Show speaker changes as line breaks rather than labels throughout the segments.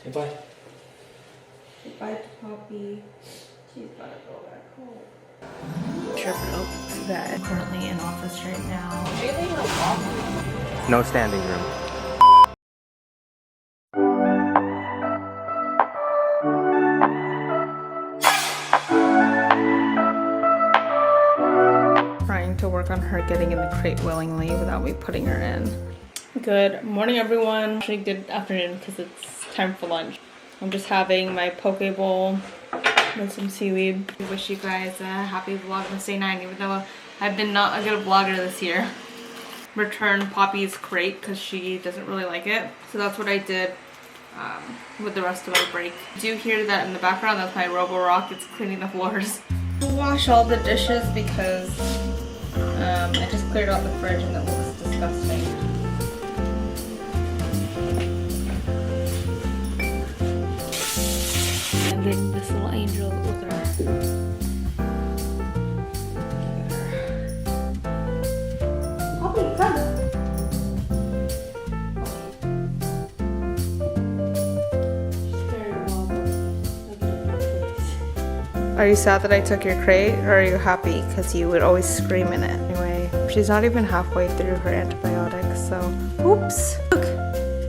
Say bye.
Say bye to Poppy. She's gotta go back home. Tripping up that I'm currently in office right now.
No standing room.
Trying to work on her getting in the crate willingly without me putting her in. Good morning, everyone. Actually, good afternoon because it's time for lunch. I'm just having my poke bowl with some seaweed. I wish you guys a happy Vlogmas Day 9, even though I've been not a good vlogger this year. Returned Poppy's crate because she doesn't really like it. So that's what I did with the rest of my break. Do you hear that in the background? That's my Roborock. It's cleaning the floors. I'll wash all the dishes because I just cleared out the fridge and it looks disgusting. I'm getting this little angel with her. Poppy, come! Are you sad that I took your crate, or are you happy because you would always scream in it? Anyway, she's not even halfway through her antibiotics, so oops.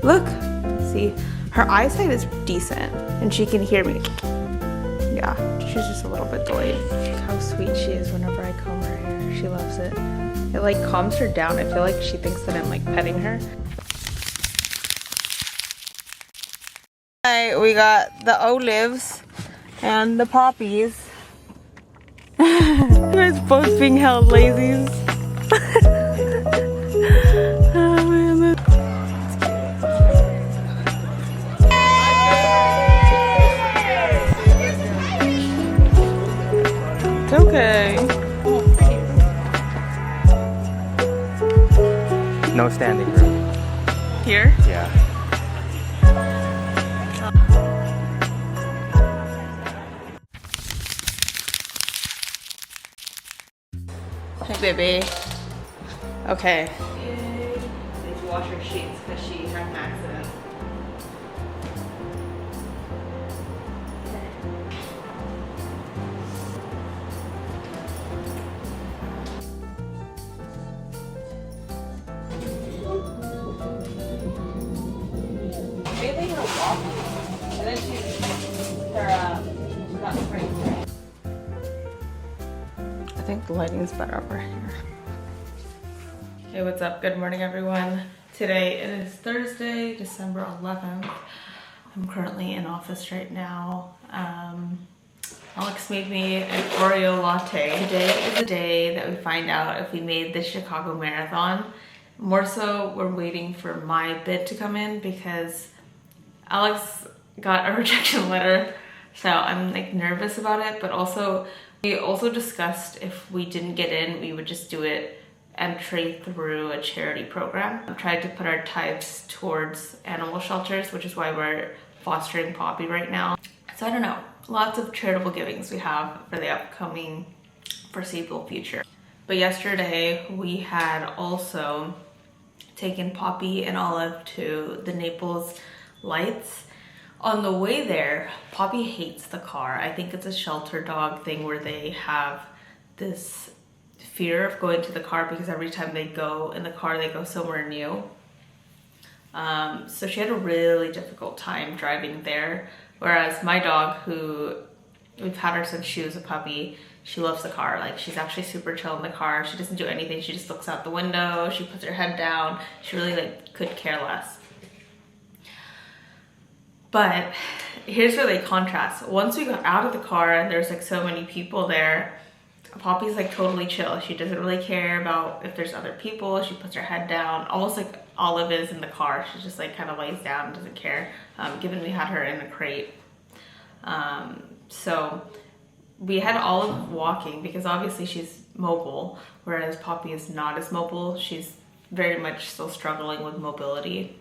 Look. See, her eyesight is decent and she can hear me. Yeah, she's just a little bit delayed. Look how sweet she is whenever I comb her hair. She loves it. It like calms her down. I feel like she thinks that I'm like petting her. Alright, we got the olives and the poppies. You guys both being held lazies. Oh, man. It's okay.
No standing room.
Here?
Yeah.
Hey, baby. Okay. Need to wash her sheets because she had an accident. Bathing her walk, and then she got sprained. I think the lighting is better over here. Hey, what's up? Good morning, everyone. Today it is Thursday, December 11th. I'm currently in office right now. Alex made me an Oreo latte. Today is the day that we find out if we made the Chicago Marathon. More so, we're waiting for my bid to come in because Alex got a rejection letter. So I'm like nervous about it, but also we also discussed if we didn't get in, we would just do it entry through a charity program. I've tried to put our tithes towards animal shelters, which is why we're fostering Poppy right now. So I don't know, lots of charitable givings we have for the upcoming foreseeable future. But yesterday we had also taken Poppy and Olive to the Naples lights. On the way there, Poppy hates the car. I think it's a shelter dog thing where they have this fear of going to the car because every time they go in the car, they go somewhere new. So she had a really difficult time driving there. Whereas my dog, who we've had her since she was a puppy, she loves the car. Like, she's actually super chill in the car. She doesn't do anything. She just looks out the window. She puts her head down. She really like could care less. But here's where they contrast. Once we got out of the car and there's like so many people there, Poppy's like totally chill. She doesn't really care about if there's other people. She puts her head down, almost like Olive is in the car. She just like kind of lays down and doesn't care, given we had her in a crate. So we had Olive walking because obviously she's mobile, whereas Poppy is not as mobile. She's very much still struggling with mobility.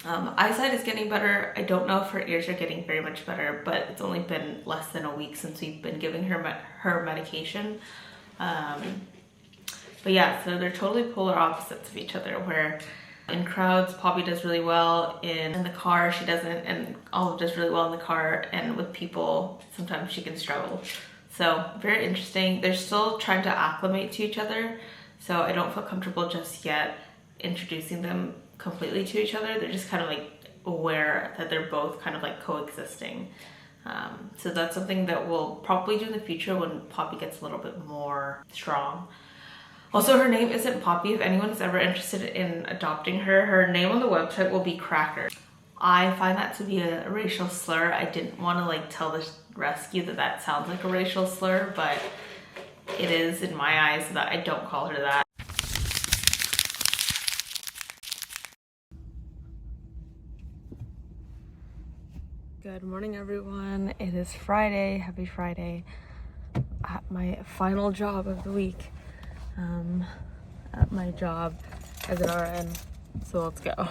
Eyesight is getting better. I don't know if her ears are getting very much better, but it's only been less than a week since we've been giving her medication. But yeah, so they're totally polar opposites of each other, where In crowds, Poppy does really well. In the car, she doesn't, and Olive does really well in the car. And with people, sometimes she can struggle. So very interesting. They're still trying to acclimate to each other, so I don't feel comfortable just yet introducing them completely to each other. They're just kind of like aware that they're both kind of like coexisting. So that's something that we'll probably do in the future when Poppy gets a little bit more strong. Also, her name isn't Poppy. If anyone's ever interested in adopting her, her name on the website will be Cracker. I find that to be a racial slur. I didn't want to like tell the rescue that that sounds like a racial slur, but it is in my eyes, so that I don't call her that. Good morning, everyone. It is Friday. Happy Friday. At my final job of the week. At my job as an RN. So let's go.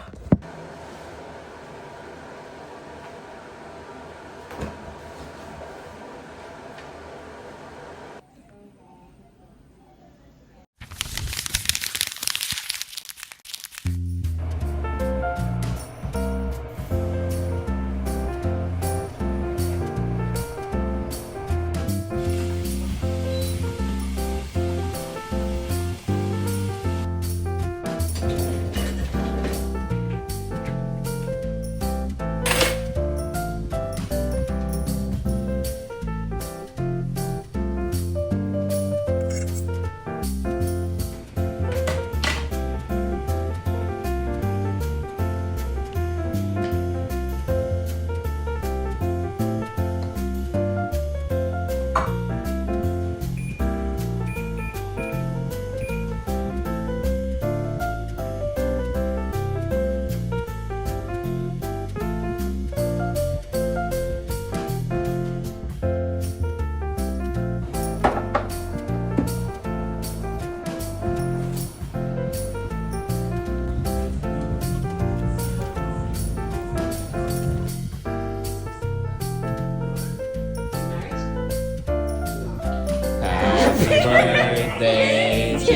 Happy birthday to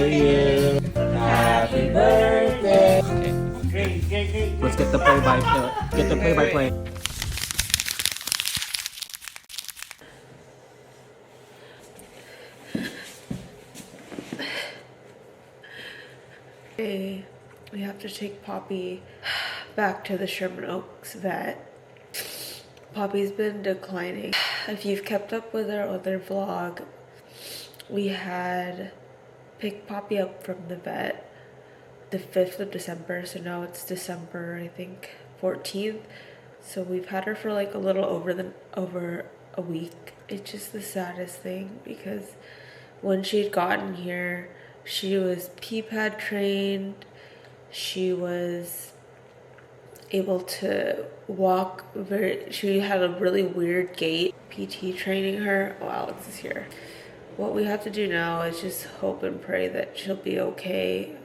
you. Happy birthday.
Let's get the play-by-play.
Okay, we have to take Poppy back to the Sherman Oaks vet. Poppy's been declining. If you've kept up with our other vlog, we had picked Poppy up from the vet the 5th of December, so now it's December, I think, 14th. So we've had her for like a little over a week. It's just the saddest thing because when she had gotten here, she was pee pad trained. She was able to walk she had a really weird gait. PT training her. Oh, Alex is here. What we have to do now is just hope and pray that she'll be okay.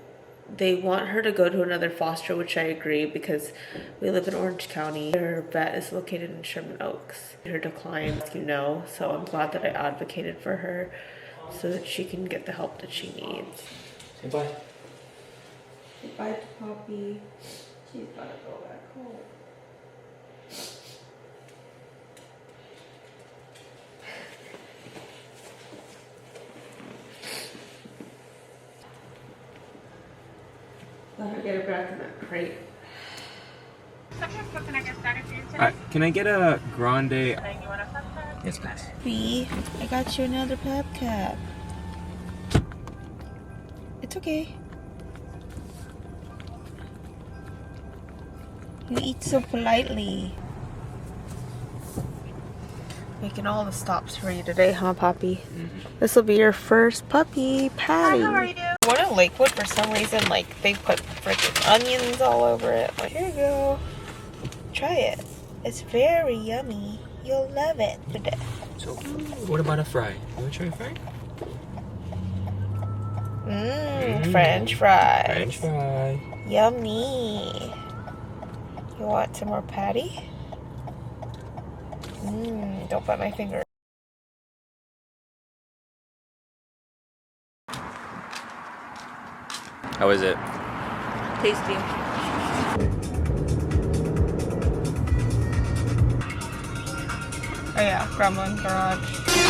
They want her to go to another foster, which I agree, because we live in Orange County. Her vet is located in Sherman Oaks. Her decline, you know, so I'm glad that I advocated for her so that she can get the help that she needs.
Say bye.
Say bye to Poppy. She's gotta go back home. Let her get her back in that crate.
What can I get started for you today?
Can I get a grande?
You want a pup cup?
Yes, please.
B, I got you another pep cap. It's okay. You eat so politely. Making all the stops for you today, huh, Poppy? This will be your first puppy, Patty.
Hi, how are you?
One in Lakewood, for some reason, like, they put freaking onions all over it. Like, here you go. Try it. It's very yummy. You'll love it.
So, what about a fry? You want to try a fry?
French fries.
French fry.
Yummy. You want some more patty? Don't bite my finger.
How is it?
Tasty. Oh yeah, Gremlin Garage.